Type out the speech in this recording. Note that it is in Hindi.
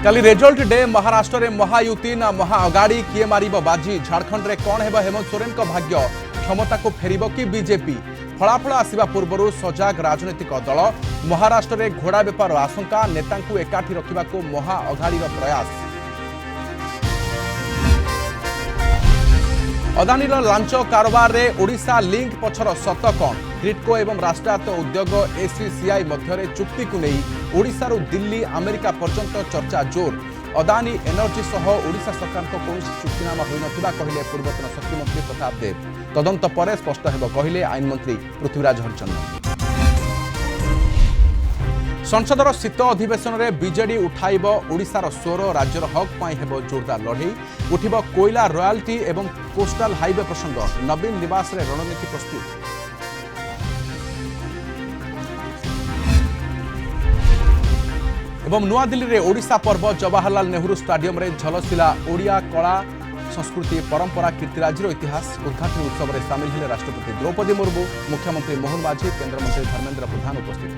काली रिजल्ट डे महाराष्ट्र में महायुति ना महाअगाड़ी किए मारिब बाजी झारखंड में कौन हेब हेमंत सोरेन का भाग्य क्षमता को फेरिब कि बीजेपी फलाफल आसिबा पूर्व सजाग राजनीतिक दल महाराष्ट्र में घोड़ा बेपार आशंका नेता एकाठी रखा महाअगाड़ी प्रयास अदानी लांच कारोबार में ओडिशा लिंक पछर सत कौन ग्रिडको एवं राष्ट्रायत्त उद्योग एसीसीआई मध्य चुक्ति को नहीं ओडिशा रु दिल्ली अमेरिका पर्यंत चर्चा जोर अदानी एनर्जी सह ओडिशा सरकार को कौन चुक्तिनामा हो नथिबा कहिले पूर्वतन शक्ति मंत्री प्रताप देव तदंत पर स्पष्ट हेब कहिले आईन मंत्री पृथ्वीराज हरिचंदन। संसदर शीत अधिवेशन में बीजेडी उठाइब ओडिशार स्वर राज्यर हक पाई हेब जोरदार लड़ई उठिब कोयला रॉयल्टी एवं कोस्टाल हाईवे प्रसंग नवीन निवास रे रणनीति प्रस्तुत। एवं नुआदिल्ली रे ओडिशा पर्व जवाहरलाल नेहरू स्टाडियम रे झलसिला ओडिया कला संस्कृति परंपरा कीर्तिराजीर इतिहास उद्घाटन उत्सव में सामिल हेले राष्ट्रपति द्रौपदी मुर्मू मुख्यमंत्री मोहन माझी केंद्रमंत्री धर्मेंद्र प्रधान उपस्थित।